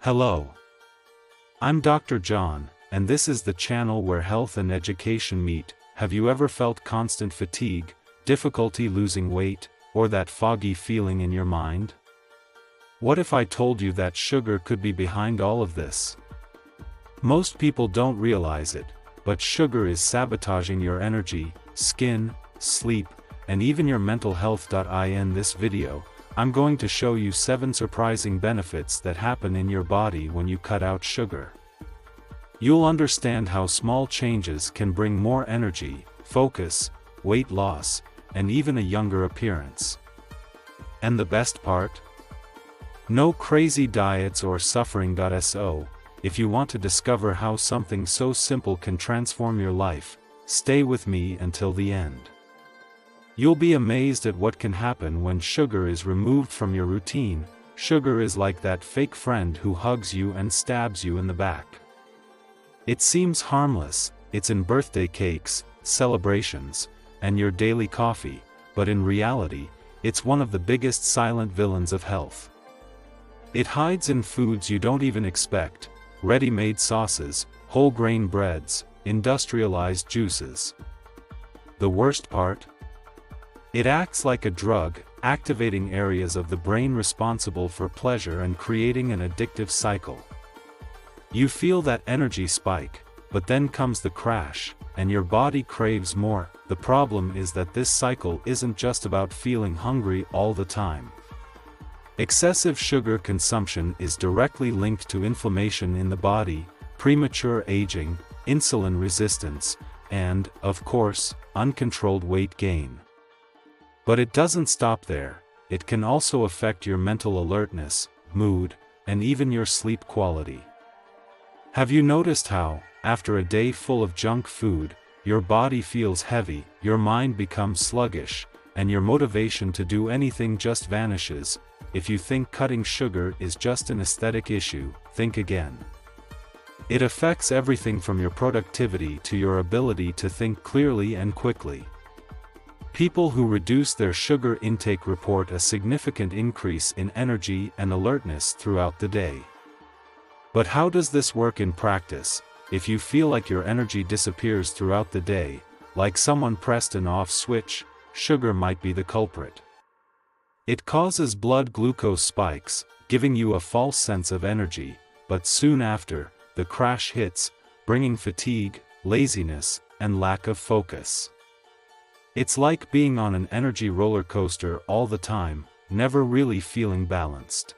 Hello. I'm Dr. John, and this is the channel where health and education meet. Have you ever felt constant fatigue, difficulty losing weight, or that foggy feeling in your mind? What if I told you that sugar could be behind all of this? Most people don't realize it, but sugar is sabotaging your energy, skin, sleep, and even your mental health. In this video, I'm going to show you 7 surprising benefits that happen in your body when you cut out sugar. You'll understand how small changes can bring more energy, focus, weight loss, and even a younger appearance. And the best part? No crazy diets or suffering. So, if you want to discover how something so simple can transform your life, stay with me until the end. You'll be amazed at what can happen when sugar is removed from your routine. Sugar is like that fake friend who hugs you and stabs you in the back. It seems harmless, it's in birthday cakes, celebrations, and your daily coffee, but in reality, it's one of the biggest silent villains of health. It hides in foods you don't even expect: ready-made sauces, whole grain breads, industrialized juices. The worst part? It acts like a drug, activating areas of the brain responsible for pleasure and creating an addictive cycle. You feel that energy spike, but then comes the crash, and your body craves more. The problem is that this cycle isn't just about feeling hungry all the time. Excessive sugar consumption is directly linked to inflammation in the body, premature aging, insulin resistance, and, of course, uncontrolled weight gain. But it doesn't stop there. It can also affect your mental alertness, mood, and even your sleep quality. Have you noticed how, after a day full of junk food, your body feels heavy, your mind becomes sluggish, and your motivation to do anything just vanishes? If you think cutting sugar is just an aesthetic issue, think again. It affects everything from your productivity to your ability to think clearly and quickly. People who reduce their sugar intake report a significant increase in energy and alertness throughout the day. But how does this work in practice? If you feel like your energy disappears throughout the day, like someone pressed an off switch, sugar might be the culprit. It causes blood glucose spikes, giving you a false sense of energy, but soon after, the crash hits, bringing fatigue, laziness, and lack of focus. It's like being on an energy roller coaster all the time, never really feeling balanced.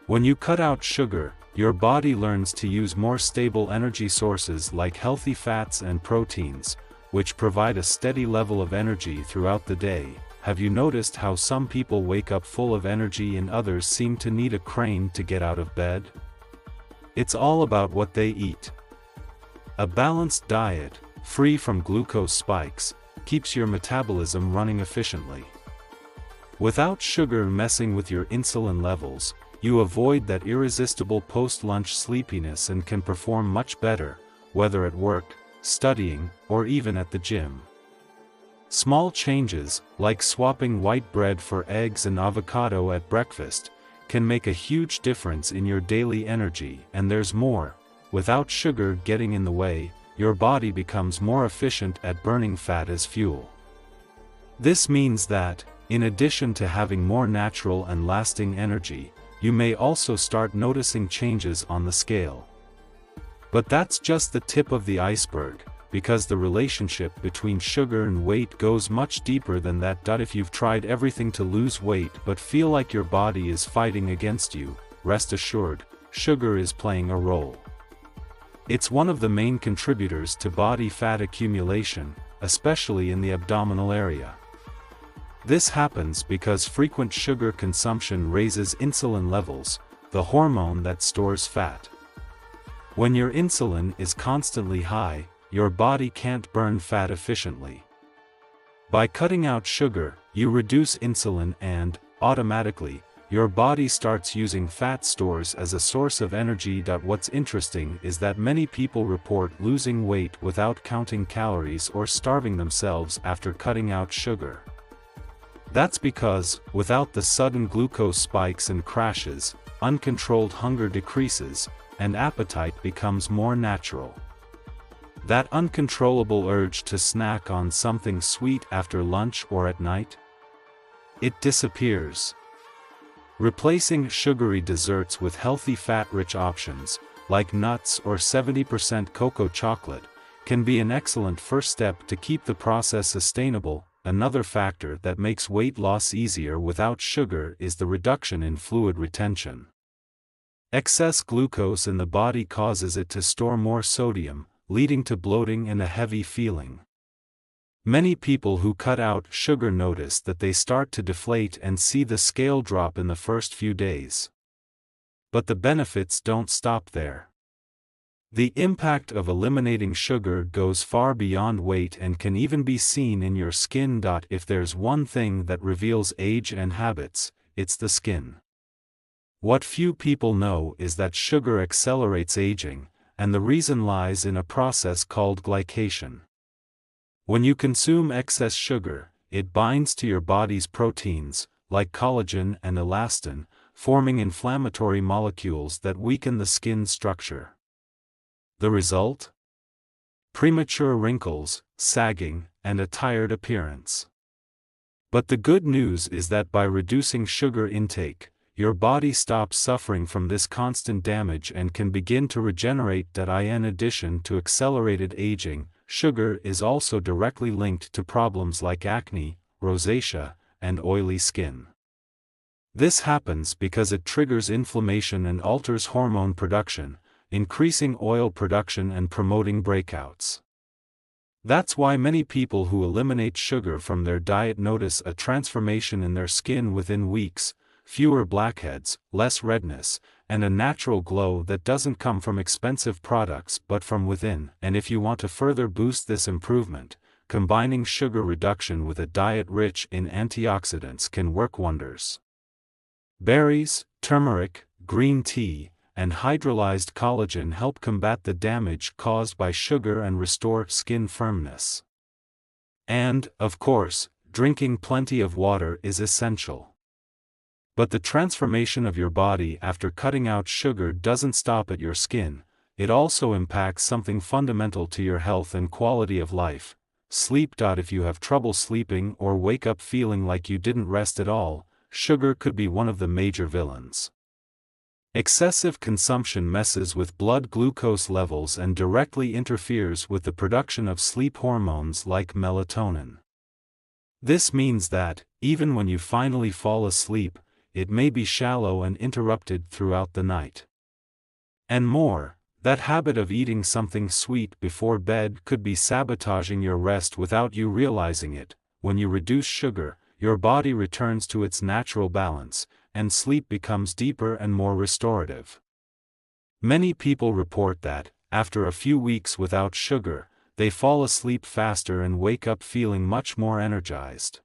When you cut out sugar, your body learns to use more stable energy sources like healthy fats and proteins, which provide a steady level of energy throughout the day. Have you noticed how some people wake up full of energy and others seem to need a crane to get out of bed? It's all about what they eat. A balanced diet, free from glucose spikes, keeps your metabolism running efficiently. Without sugar messing with your insulin levels, you avoid that irresistible post-lunch sleepiness and can perform much better, whether at work, studying, or even at the gym. Small changes, like swapping white bread for eggs and avocado at breakfast, can make a huge difference in your daily energy. And there's more. Without sugar getting in the way, your body becomes more efficient at burning fat as fuel. This means that, in addition to having more natural and lasting energy, you may also start noticing changes on the scale. But that's just the tip of the iceberg, because the relationship between sugar and weight goes much deeper than that. If you've tried everything to lose weight but feel like your body is fighting against you, rest assured, sugar is playing a role. It's one of the main contributors to body fat accumulation, especially in the abdominal area. This happens because frequent sugar consumption raises insulin levels, the hormone that stores fat. When your insulin is constantly high, your body can't burn fat efficiently. By cutting out sugar, you reduce insulin and, automatically, your body starts using fat stores as a source of energy. What's interesting is that many people report losing weight without counting calories or starving themselves after cutting out sugar. That's because, without the sudden glucose spikes and crashes, uncontrolled hunger decreases, and appetite becomes more natural. That uncontrollable urge to snack on something sweet after lunch or at night? It disappears. Replacing sugary desserts with healthy fat-rich options, like nuts or 70% cocoa chocolate, can be an excellent first step to keep the process sustainable. Another factor that makes weight loss easier without sugar is the reduction in fluid retention. Excess glucose in the body causes it to store more sodium, leading to bloating and a heavy feeling. Many people who cut out sugar notice that they start to deflate and see the scale drop in the first few days. But the benefits don't stop there. The impact of eliminating sugar goes far beyond weight and can even be seen in your skin. If there's one thing that reveals age and habits, it's the skin. What few people know is that sugar accelerates aging, and the reason lies in a process called glycation. When you consume excess sugar, it binds to your body's proteins, like collagen and elastin, forming inflammatory molecules that weaken the skin structure. The result? Premature wrinkles, sagging, and a tired appearance. But the good news is that by reducing sugar intake, your body stops suffering from this constant damage and can begin to regenerate. In addition to accelerated aging, sugar is also directly linked to problems like acne, rosacea, and oily skin. This happens because it triggers inflammation and alters hormone production, increasing oil production and promoting breakouts. That's why many people who eliminate sugar from their diet notice a transformation in their skin within weeks, fewer blackheads, less redness, and a natural glow that doesn't come from expensive products but from within. And if you want to further boost this improvement, combining sugar reduction with a diet rich in antioxidants can work wonders. Berries, turmeric, green tea, and hydrolyzed collagen help combat the damage caused by sugar and restore skin firmness. And, of course, drinking plenty of water is essential. But the transformation of your body after cutting out sugar doesn't stop at your skin, it also impacts something fundamental to your health and quality of life: sleep. If you have trouble sleeping or wake up feeling like you didn't rest at all, sugar could be one of the major villains. Excessive consumption messes with blood glucose levels and directly interferes with the production of sleep hormones like melatonin. This means that, even when you finally fall asleep, it may be shallow and interrupted throughout the night. And more, that habit of eating something sweet before bed could be sabotaging your rest without you realizing it. When you reduce sugar, your body returns to its natural balance, and sleep becomes deeper and more restorative. Many people report that, after a few weeks without sugar, they fall asleep faster and wake up feeling much more energized.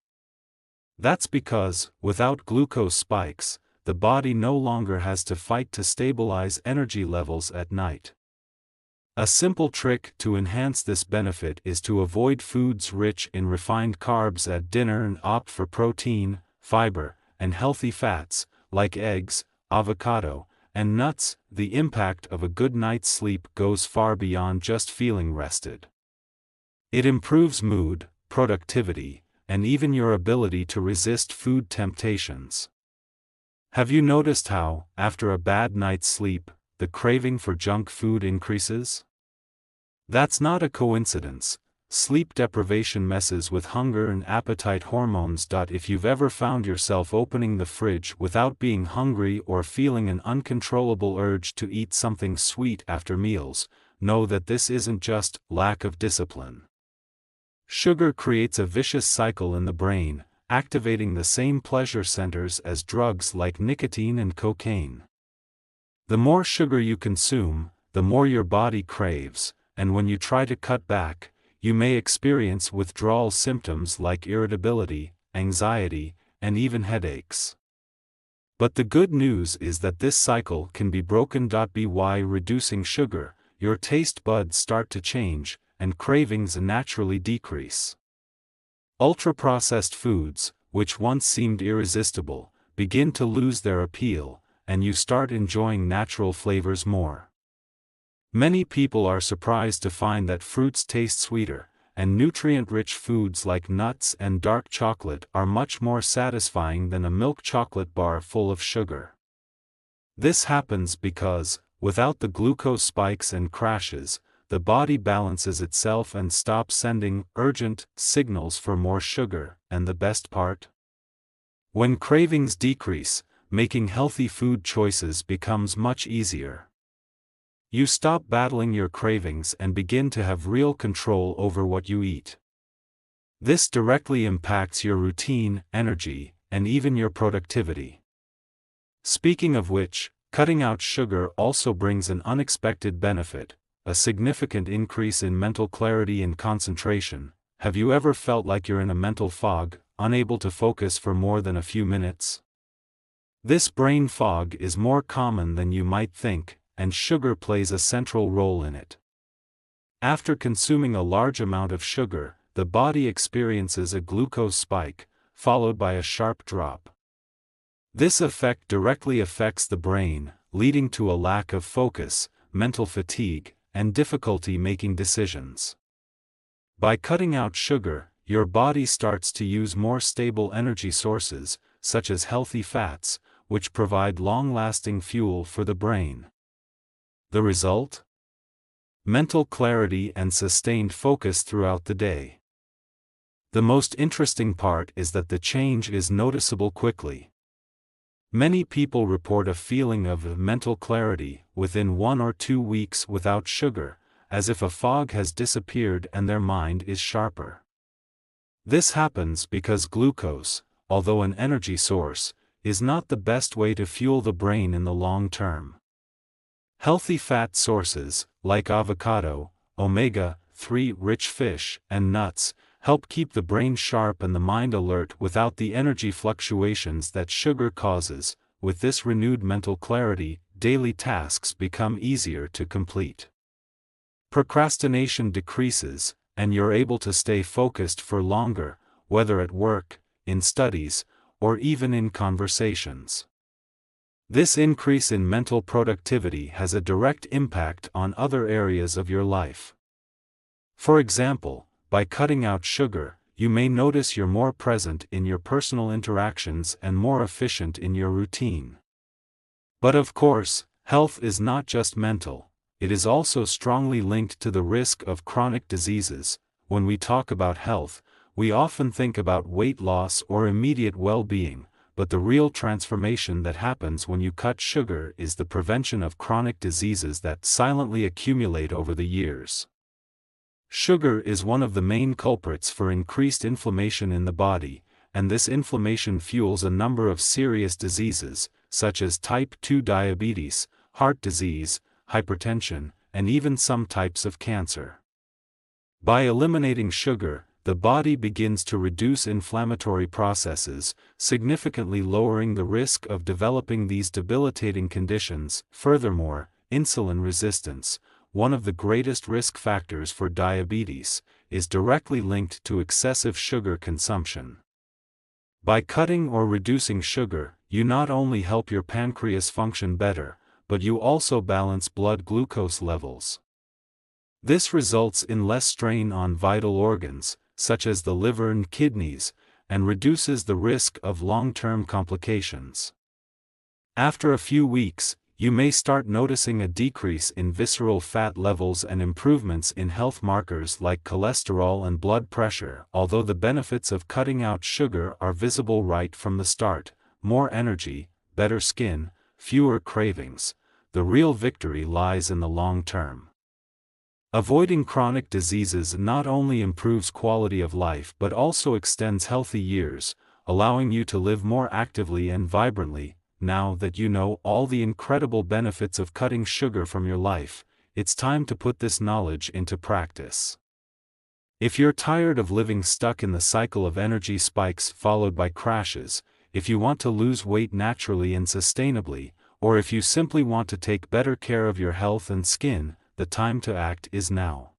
That's because, without glucose spikes, the body no longer has to fight to stabilize energy levels at night. A simple trick to enhance this benefit is to avoid foods rich in refined carbs at dinner and opt for protein, fiber, and healthy fats, like eggs, avocado, and nuts. The impact of a good night's sleep goes far beyond just feeling rested. It improves mood, productivity, and even your ability to resist food temptations. Have you noticed how, after a bad night's sleep, the craving for junk food increases? That's not a coincidence. Sleep deprivation messes with hunger and appetite hormones. If you've ever found yourself opening the fridge without being hungry or feeling an uncontrollable urge to eat something sweet after meals, know that this isn't just lack of discipline. Sugar creates a vicious cycle in the brain, activating the same pleasure centers as drugs like nicotine and cocaine. The more sugar you consume, the more your body craves, and when you try to cut back, you may experience withdrawal symptoms like irritability, anxiety, and even headaches. But the good news is that this cycle can be broken. By reducing sugar, your taste buds start to change, and cravings naturally decrease. Ultra-processed foods, which once seemed irresistible, begin to lose their appeal, and you start enjoying natural flavors more. Many people are surprised to find that fruits taste sweeter, and nutrient-rich foods like nuts and dark chocolate are much more satisfying than a milk chocolate bar full of sugar. This happens because, without the glucose spikes and crashes, the body balances itself and stops sending urgent signals for more sugar, and the best part? When cravings decrease, making healthy food choices becomes much easier. You stop battling your cravings and begin to have real control over what you eat. This directly impacts your routine, energy, and even your productivity. Speaking of which, cutting out sugar also brings an unexpected benefit, a significant increase in mental clarity and concentration. Have you ever felt like you're in a mental fog, unable to focus for more than a few minutes? This brain fog is more common than you might think, and sugar plays a central role in it. After consuming a large amount of sugar, the body experiences a glucose spike, followed by a sharp drop. This effect directly affects the brain, leading to a lack of focus, mental fatigue, and difficulty making decisions. By cutting out sugar, your body starts to use more stable energy sources, such as healthy fats, which provide long-lasting fuel for the brain. The result? Mental clarity and sustained focus throughout the day. The most interesting part is that the change is noticeable quickly. Many people report a feeling of mental clarity within 1 or 2 weeks without sugar, as if a fog has disappeared and their mind is sharper. This happens because glucose, although an energy source, is not the best way to fuel the brain in the long term. Healthy fat sources, like avocado, omega-3 rich fish, and nuts, help keep the brain sharp and the mind alert without the energy fluctuations that sugar causes. With this renewed mental clarity, daily tasks become easier to complete. Procrastination decreases, and you're able to stay focused for longer, whether at work, in studies, or even in conversations. This increase in mental productivity has a direct impact on other areas of your life. For example, by cutting out sugar, you may notice you're more present in your personal interactions and more efficient in your routine. But of course, health is not just mental, it is also strongly linked to the risk of chronic diseases. When we talk about health, we often think about weight loss or immediate well-being, but the real transformation that happens when you cut sugar is the prevention of chronic diseases that silently accumulate over the years. Sugar is one of the main culprits for increased inflammation in the body, and this inflammation fuels a number of serious diseases, such as type 2 diabetes, heart disease, hypertension, and even some types of cancer. By eliminating sugar, the body begins to reduce inflammatory processes, significantly lowering the risk of developing these debilitating conditions. Furthermore, insulin resistance, one of the greatest risk factors for diabetes, is directly linked to excessive sugar consumption. By cutting or reducing sugar, you not only help your pancreas function better, but you also balance blood glucose levels. This results in less strain on vital organs, such as the liver and kidneys, and reduces the risk of long-term complications. After a few weeks, you may start noticing a decrease in visceral fat levels and improvements in health markers like cholesterol and blood pressure. Although the benefits of cutting out sugar are visible right from the start: more energy, better skin, fewer cravings, the real victory lies in the long term. Avoiding chronic diseases not only improves quality of life but also extends healthy years, allowing you to live more actively and vibrantly. Now that you know all the incredible benefits of cutting sugar from your life, it's time to put this knowledge into practice. If you're tired of living stuck in the cycle of energy spikes followed by crashes, if you want to lose weight naturally and sustainably, or if you simply want to take better care of your health and skin, the time to act is now.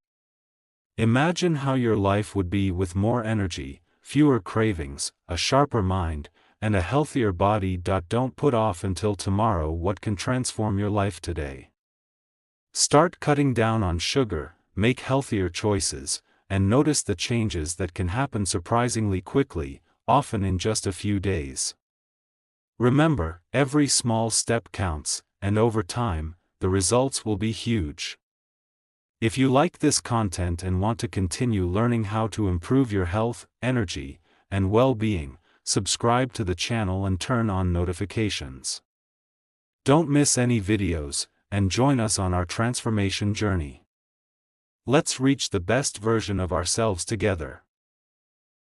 Imagine how your life would be with more energy, fewer cravings, a sharper mind, and a healthier body. Don't put off until tomorrow what can transform your life today. Start cutting down on sugar, make healthier choices, and notice the changes that can happen surprisingly quickly, often in just a few days. Remember, every small step counts, and over time, the results will be huge. If you like this content and want to continue learning how to improve your health, energy, and well-being, subscribe to the channel and turn on notifications. Don't miss any videos, and join us on our transformation journey. Let's reach the best version of ourselves together.